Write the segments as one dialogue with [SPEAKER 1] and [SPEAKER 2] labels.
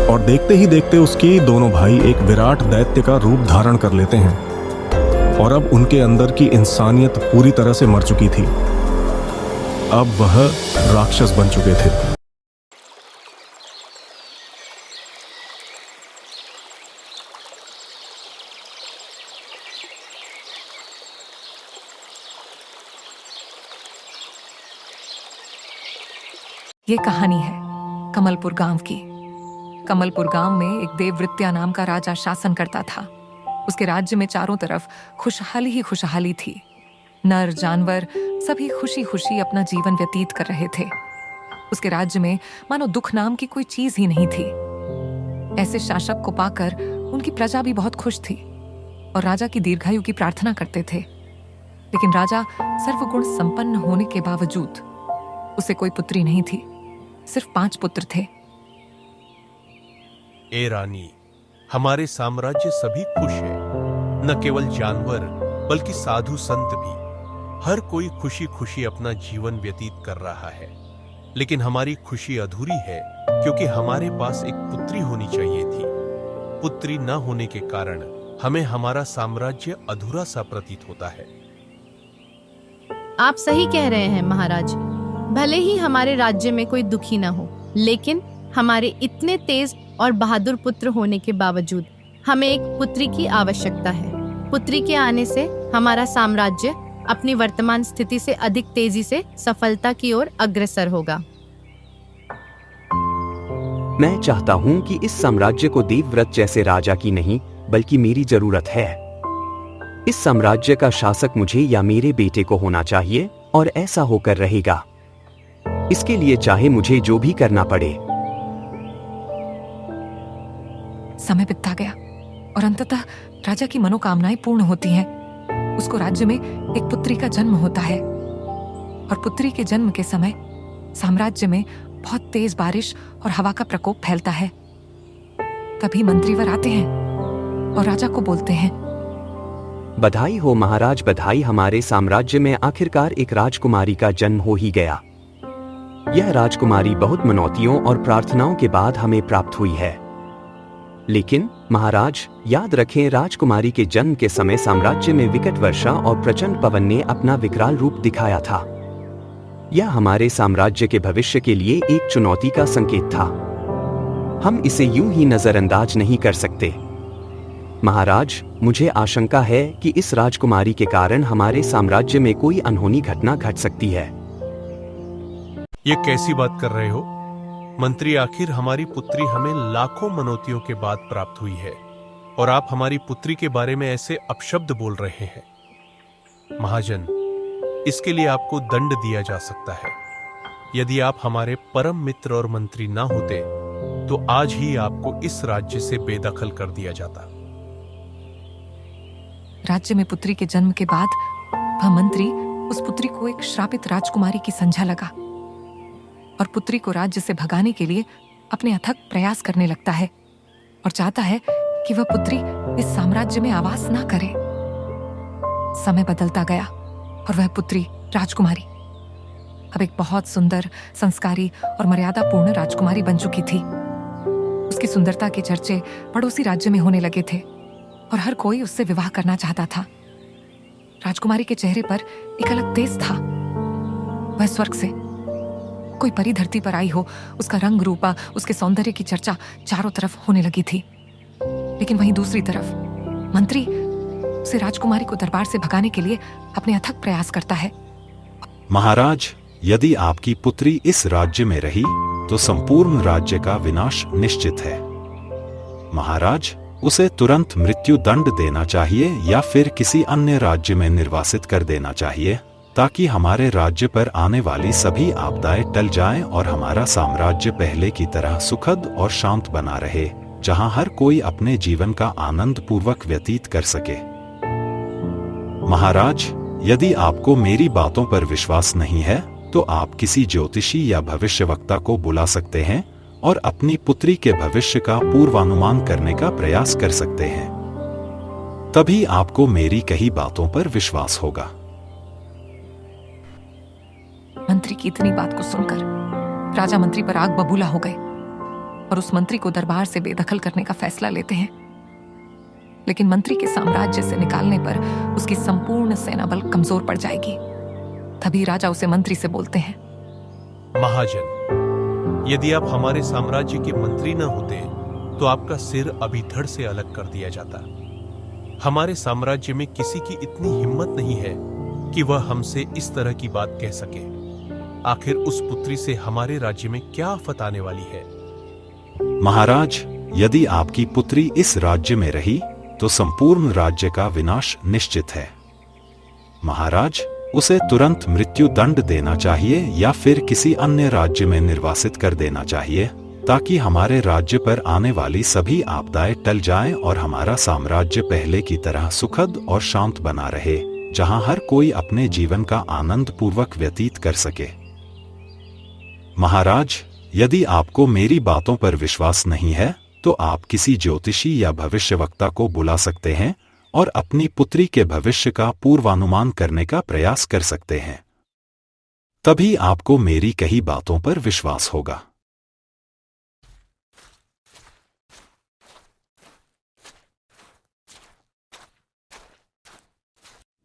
[SPEAKER 1] और देखते ही देखते उसकी दोनों भाई एक विराट दैत्य का रूप धारण कर लेते हैं और अब उनके अंदर की इंसानियत पूरी तरह से मर चुकी थी। अब वह राक्षस बन चुके थे।
[SPEAKER 2] ये कहानी है कमलपुर गांव की। कमलपुर गांव में एक देववृत्या नाम का राजा शासन करता था। उसके राज्य में चारों तरफ खुशहाली ही खुशहाली थी। नर जानवर सभी खुशी खुशी अपना जीवन व्यतीत कर रहे थे। उसके राज्य में मानो दुख नाम की कोई चीज ही नहीं थी। ऐसे शासक को पाकर उनकी प्रजा भी बहुत खुश थी और राजा की दीर्घायु की प्रार्थना करते थे। लेकिन राजा सर्वगुण संपन्न होने के बावजूद उसे कोई पुत्री नहीं थी। सिर्फ 5 पुत्र थे।
[SPEAKER 3] ए रानी, हमारे साम्राज्य सभी खुश है। न केवल जानवर बल्कि साधु संत भी। हर कोई खुशी खुशी अपना जीवन व्यतीत कर रहा है। लेकिन हमारी खुशी अधूरी है क्योंकि हमारे पास एक पुत्री होनी चाहिए थी। पुत्री न होने के कारण हमें हमारा साम्राज्य अधूरा सा प्रतीत होता है।
[SPEAKER 4] आप सही कह रहे हैं महाराज। भले ही हमारे राज्य में कोई दुखी न हो, लेकिन हमारे इतने तेज और बहादुर पुत्र होने के बावजूद हमें एक पुत्री की आवश्यकता है। पुत्री के आने से हमारा साम्राज्य अपनी वर्तमान स्थिति से अधिक तेजी से सफलता की ओर अग्रसर होगा।
[SPEAKER 5] मैं चाहता हूँ कि इस साम्राज्य को देवव्रत जैसे राजा की नहीं बल्कि मेरी जरूरत है। इस साम्राज्य का शासक मुझे या मेरे बेटे को होना चाहिए और ऐसा होकर रहेगा। इसके लिए चाहे मुझे जो भी करना पड़े।
[SPEAKER 2] समय बीतता गया और अंततः राजा की मनोकामनाएं पूर्ण होती हैं। उसको राज्य में एक पुत्री का जन्म होता है और पुत्री के जन्म के समय साम्राज्य में बहुत तेज बारिश और हवा का प्रकोप फैलता है। तभी मंत्रीवर आते हैं और राजा को बोलते हैं,
[SPEAKER 5] बधाई हो महाराज, बधाई। हमारे साम्राज्य में आखिरकार एक राजकुमारी का जन्म हो ही गया। यह राजकुमारी बहुत मनौतियों और प्रार्थनाओं के बाद हमें प्राप्त हुई है। लेकिन महाराज याद रखें, राजकुमारी के जन्म के समय साम्राज्य में विकट वर्षा और प्रचंड पवन ने अपना विकराल रूप दिखाया था। यह हमारे साम्राज्य के भविष्य के लिए एक चुनौती का संकेत था। हम इसे यूं ही नजरअंदाज नहीं कर सकते। महाराज, मुझे आशंका है कि इस राजकुमारी के कारण हमारे साम्राज्य में कोई अनहोनी घटना घट सकती है।
[SPEAKER 3] ये कैसी बात कर रहे हो मंत्री? आखिर हमारी पुत्री हमें लाखों मनौतियों के बाद प्राप्त हुई है और आप हमारी पुत्री के बारे में ऐसे अपशब्द बोल रहे हैं। महाजन, इसके लिए आपको दंड दिया जा सकता है। यदि आप हमारे परम मित्र और मंत्री ना होते तो आज ही आपको इस राज्य से बेदखल कर दिया जाता।
[SPEAKER 2] राज्य में पुत्री के जन्म के बाद वह मंत्री उस पुत्री को एक श्रापित राजकुमारी की समझा लगा और पुत्री को राज्य से भगाने के लिए अपने अथक प्रयास करने लगता है और चाहता है कि वह पुत्री इस साम्राज्य में आवास ना करे। समय बदलता गया और वह पुत्री राजकुमारी अब एक बहुत सुंदर, संस्कारी और मर्यादापूर्ण राजकुमारी बन चुकी थी। उसकी सुंदरता के चर्चे पड़ोसी राज्य में होने लगे थे और हर कोई उससे विवाह करना चाहता था। राजकुमारी के चेहरे पर एक अलग तेज था। वह स्वर्ग से कोई परी धरती पर आई हो, उसका रंग रूपा, उसके सौंदर्य की चर्चा चारों तरफ होने लगी थी। लेकिन वहीं दूसरी तरफ मंत्री उसे राजकुमारी को दरबार से भगाने के लिए अपने अथक प्रयास करता है।
[SPEAKER 6] महाराज, यदि आपकी पुत्री इस राज्य में रही तो संपूर्ण राज्य का विनाश निश्चित है। महाराज, उसे तुरंत मृत्यु दंड देना चाहिए या फिर किसी अन्य राज्य में निर्वासित कर देना चाहिए ताकि हमारे राज्य पर आने वाली सभी आपदाएं टल जाएं और हमारा साम्राज्य पहले की तरह सुखद और शांत बना रहे, जहां हर कोई अपने जीवन का आनंद पूर्वक व्यतीत कर सके। महाराज, यदि आपको मेरी बातों पर विश्वास नहीं है तो आप किसी ज्योतिषी या भविष्यवक्ता को बुला सकते हैं और अपनी पुत्री के भविष्य का पूर्वानुमान करने का प्रयास कर सकते हैं। तभी आपको मेरी कही बातों पर विश्वास होगा।
[SPEAKER 2] मंत्री की इतनी बात को सुनकर राजा मंत्री पर आग बबूला हो गए। और उस मंत्री को दरबार से बेदखल करने का फैसला लेते हैं। लेकिन मंत्री के साम्राज्य से निकालने पर उसकी संपूर्ण सेना बल कमजोर पड़ जाएगी। तभी राजा उसे मंत्री से बोलते हैं,
[SPEAKER 3] महाजन, यदि आप हमारे साम्राज्य के मंत्री न होते तो आपका सिर अभी धड़ से अलग कर दिया जाता। हमारे साम्राज्य में किसी की इतनी हिम्मत नहीं है कि वह हमसे इस तरह की बात कह सके। आखिर उस पुत्री से हमारे राज्य में क्या आफत आने वाली है?
[SPEAKER 6] महाराज, यदि आपकी पुत्री इस राज्य में रही तो संपूर्ण राज्य का विनाश निश्चित है। महाराज, उसे तुरंत मृत्यु दंड देना चाहिए या फिर किसी अन्य राज्य में निर्वासित कर देना चाहिए, ताकि हमारे राज्य पर आने वाली सभी आपदाएं टल जाएं और हमारा साम्राज्य पहले की तरह सुखद और शांत बना रहे, जहां हर कोई अपने जीवन का आनंद पूर्वक व्यतीत कर सके। महाराज, यदि आपको मेरी बातों पर विश्वास नहीं है तो आप किसी ज्योतिषी या भविष्यवक्ता को बुला सकते हैं और अपनी पुत्री के भविष्य का पूर्वानुमान करने का प्रयास कर सकते हैं। तभी आपको मेरी कही बातों पर विश्वास होगा।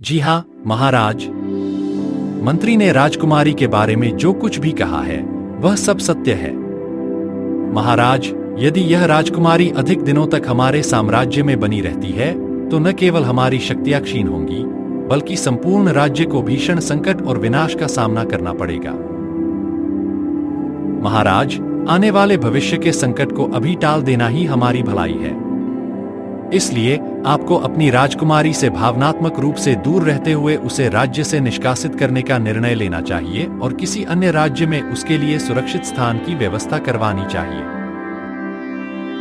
[SPEAKER 7] जी हाँ महाराज, मंत्री ने राजकुमारी के बारे में जो कुछ भी कहा है वह सब सत्य है। महाराज, यदि यह राजकुमारी अधिक दिनों तक हमारे साम्राज्य में बनी रहती है तो न केवल हमारी शक्तियां क्षीण होंगी, बल्कि संपूर्ण राज्य को भीषण संकट और विनाश का सामना करना पड़ेगा। महाराज, आने वाले भविष्य के संकट को अभी टाल देना ही हमारी भलाई है। इसलिए आपको अपनी राजकुमारी से भावनात्मक रूप से दूर रहते हुए उसे राज्य से निष्कासित करने का निर्णय लेना चाहिए और किसी अन्य राज्य में उसके लिए सुरक्षित स्थान की व्यवस्था करवानी चाहिए।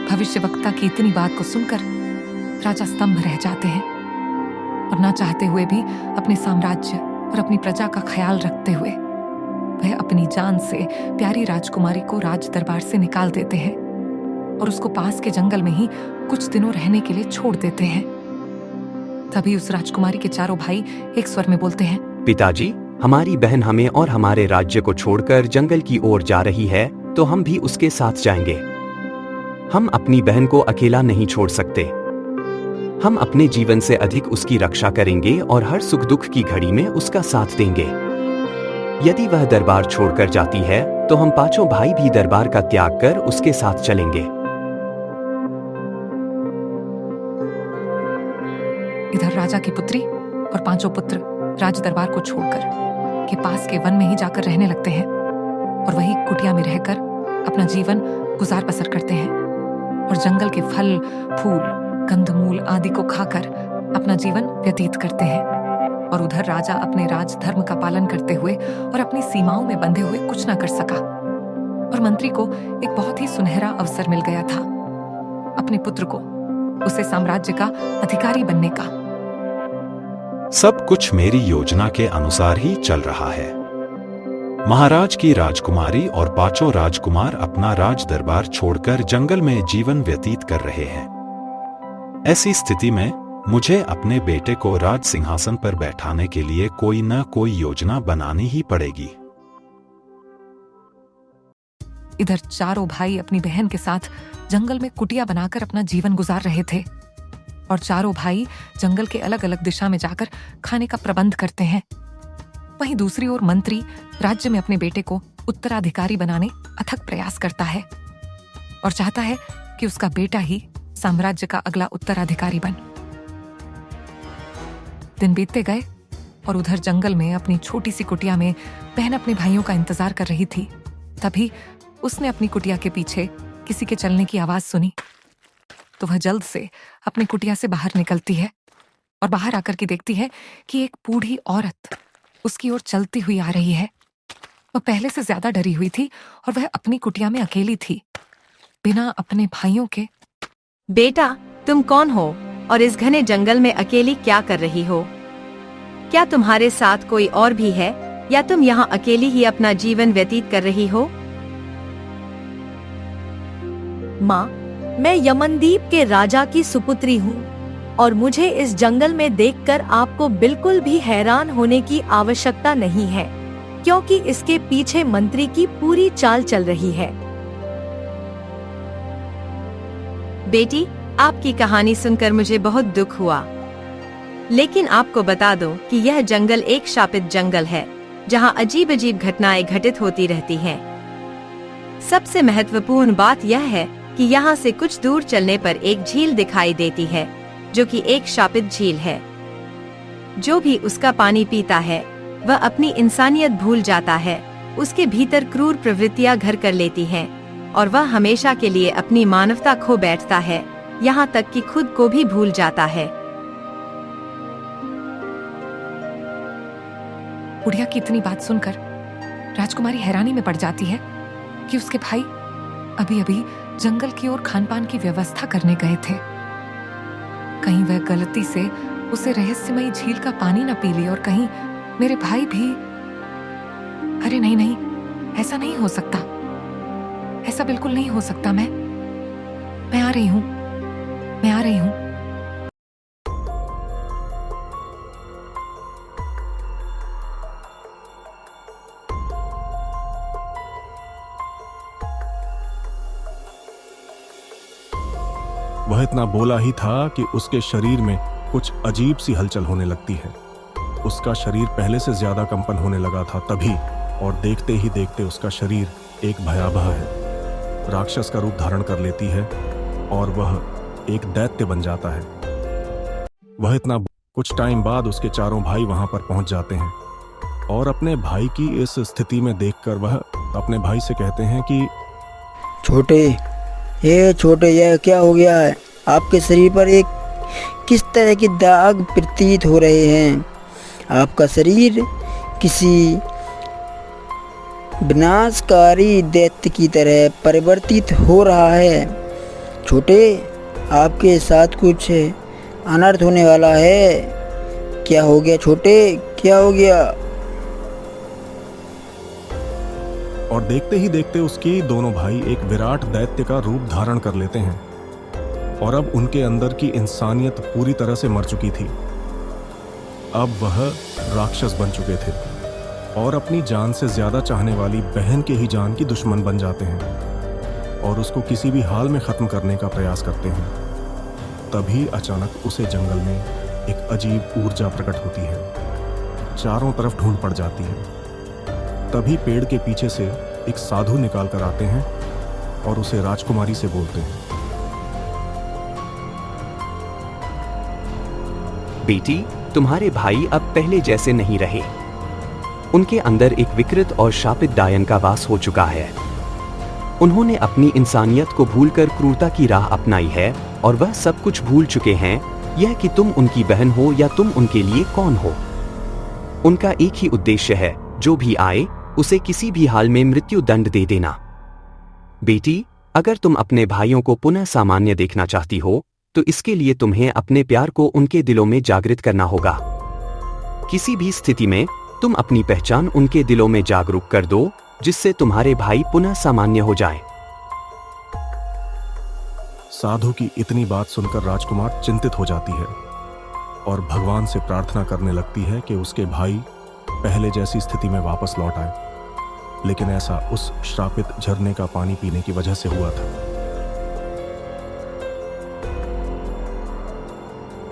[SPEAKER 2] भविष्यवक्ता की इतनी बात को सुनकर राजा स्तंभ रह जाते हैं और ना चाहते हुए भी अपने साम्राज्य और अपनी प्रजा का ख्याल रखते हुए वह अपनी जान से प्यारी राजकुमारी को राज दरबार से निकाल देते हैं और उसको पास के जंगल में ही कुछ दिनों रहने के लिए छोड़ देते हैं। तभी उस राजकुमारी के चारों भाई एक स्वर में बोलते हैं,
[SPEAKER 5] पिताजी, हमारी बहन हमें और हमारे राज्य को छोड़कर जंगल की ओर जा रही है तो हम भी उसके साथ जाएंगे। हम अपनी बहन को अकेला नहीं छोड़ सकते। हम अपने जीवन से अधिक उसकी रक्षा करेंगे और हर सुख दुख की घड़ी में उसका साथ देंगे। यदि वह दरबार छोड़कर जाती है तो हम पांचों भाई भी दरबार का त्याग कर उसके साथ चलेंगे।
[SPEAKER 2] इधर राजा की पुत्री और पांचों पुत्र राज दरबार को छोड़कर के पास के वन में ही जाकर रहने लगते हैं और वही कुटिया में रहकर अपना जीवन गुजार बसर करते हैं और जंगल के फल फूल कंदमूल आदि को खाकर अपना जीवन व्यतीत करते हैं। और उधर राजा अपने राज धर्म का पालन करते हुए और अपनी सीमाओं में बंधे हुए कुछ न कर सका और मंत्री को एक बहुत ही सुनहरा अवसर मिल गया था अपने पुत्र को उसे साम्राज्य का अधिकारी बनने का।
[SPEAKER 6] सब कुछ मेरी योजना के अनुसार ही चल रहा है। महाराज की राजकुमारी और पांचों राजकुमार अपना राज दरबार छोड़कर जंगल में जीवन व्यतीत कर रहे हैं। ऐसी स्थिति में मुझे अपने बेटे को राज सिंहासन पर बैठाने के लिए कोई न कोई योजना बनानी ही पड़ेगी।
[SPEAKER 2] इधर चारों भाई अपनी बहन के साथ जंगल में कुटिया बनाकर अपना जीवन गुजार रहे थे और चारों भाई जंगल के अलग अलग दिशा में जाकर खाने का प्रबंध करते हैं। वहीं दूसरी ओर मंत्री राज्य में अपने बेटे को उत्तराधिकारी बनाने अथक प्रयास करता है और चाहता है कि उसका बेटा ही साम्राज्य का अगला उत्तराधिकारी बने। दिन बीतते गए और उधर जंगल में अपनी छोटी सी कुटिया में बहन अपने भाइयों का इंतजार कर रही थी। तभी उसने अपनी कुटिया के पीछे किसी के चलने की आवाज सुनी तो वह जल्द से अपनी कुटिया से बाहर निकलती है और बाहर आकर के देखती है कि एक बूढ़ी औरत उसकी ओर चलती हुई आ रही है। वह पहले से ज्यादा डरी हुई थी और वह अपनी कुटिया में अकेली थी बिना अपने भाइयों के।
[SPEAKER 8] बेटा, तुम कौन हो और इस घने जंगल में अकेली क्या कर रही हो? क्या तुम्हारे साथ कोई और भी है या तुम यहाँ अकेली ही अपना जीवन व्यतीत कर रही हो?
[SPEAKER 9] माँ, मैं यमनदीप के राजा की सुपुत्री हूँ और मुझे इस जंगल में देखकर आपको बिल्कुल भी हैरान होने की आवश्यकता नहीं है, क्योंकि इसके पीछे मंत्री की पूरी चाल चल रही है।
[SPEAKER 8] बेटी, आपकी कहानी सुनकर मुझे बहुत दुख हुआ, लेकिन आपको बता दूं कि यह जंगल एक शापित जंगल है जहां अजीब अजीब घटनाएं घटित होती रहती हैं। सबसे महत्वपूर्ण बात यह है कि यहाँ से कुछ दूर चलने पर एक झील दिखाई देती है, जो कि एक शापित झील है। जो भी उसका पानी पीता है वह अपनी इंसानियत भूल जाता है, उसके भीतर क्रूर प्रवृत्तियां घर कर लेती हैं और वह हमेशा के लिए अपनी मानवता खो बैठता है, यहाँ तक कि खुद को भी भूल जाता है।
[SPEAKER 2] बुढ़िया की इतनी बात सुनकर राजकुमारी हैरानी में पड़ जाती है कि उसके भाई अभी अभी जंगल की ओर खानपान की व्यवस्था करने गए थे। कहीं वह गलती से उसे रहस्यमयी झील का पानी न पी ले और कहीं मेरे भाई भी। अरे नहीं नहीं, ऐसा नहीं हो सकता, ऐसा बिल्कुल नहीं हो सकता। मैं आ रही हूँ, मैं आ रही हूँ।
[SPEAKER 1] वह इतना बोला ही था कि उसके शरीर में कुछ अजीब सी हलचल होने लगती है। उसका शरीर पहले से ज्यादा कंपन होने लगा था तभी, और देखते ही देखते उसका शरीर एक भयावह है, राक्षस का रूप धारण कर लेती है और वह एक दैत्य बन जाता है। वह इतना कुछ टाइम बाद उसके चारों भाई वहां पर पहुंच जाते हैं और अपने भाई की इस स्थिति में देखकर वह अपने भाई से कहते हैं कि
[SPEAKER 10] छोटे, यह क्या हो गया है? आपके शरीर पर एक किस तरह के दाग प्रतीत हो रहे हैं? आपका शरीर किसी विनाशकारी दैत्य की तरह परिवर्तित हो रहा है। छोटे, आपके साथ कुछ अनर्थ होने वाला है। क्या हो गया छोटे, क्या हो गया?
[SPEAKER 1] और देखते ही देखते उसके दोनों भाई एक विराट दैत्य का रूप धारण कर लेते हैं और अब उनके अंदर की इंसानियत पूरी तरह से मर चुकी थी। अब वह राक्षस बन चुके थे और अपनी जान से ज्यादा चाहने वाली बहन के ही जान की दुश्मन बन जाते हैं और उसको किसी भी हाल में खत्म करने का प्रयास करते हैं। तभी अचानक उसे जंगल में एक अजीब ऊर्जा प्रकट होती है, चारों तरफ ढूंढ पड़ जाती है। तभी पेड़ के पीछे से एक साधु निकाल कर आते हैं और उसे राजकुमारी से बोलते हैं,
[SPEAKER 5] बेटी, तुम्हारे भाई अब पहले जैसे नहीं रहे। उनके अंदर एक विकृत और शापित डायन का वास हो चुका है। उन्होंने अपनी इंसानियत को भूलकर क्रूरता की राह अपनाई है और वह सब कुछ भूल चुके हैं, यह कि तुम उनकी बहन हो या तुम उनके लिए कौन हो। उनका एक ही उद्देश्य है, जो भी आए उसे किसी भी हाल में मृत्यु दंड दे देना। बेटी, अगर तुम अपने भाइयों को पुनः सामान्य देखना चाहती हो तो इसके लिए तुम्हें अपने प्यार को उनके दिलों में जागृत करना होगा। किसी भी स्थिति में तुम अपनी पहचान उनके दिलों में जागरूक कर दो, जिससे तुम्हारे भाई पुनः सामान्य हो जाएं।
[SPEAKER 1] साधु की इतनी बात सुनकर राजकुमार चिंतित हो जाती है और भगवान से प्रार्थना करने लगती है कि उसके भाई पहले जैसी स्थिति में वापस लौट आए। लेकिन ऐसा उस श्रापित झरने का पानी पीने की वजह से हुआ था।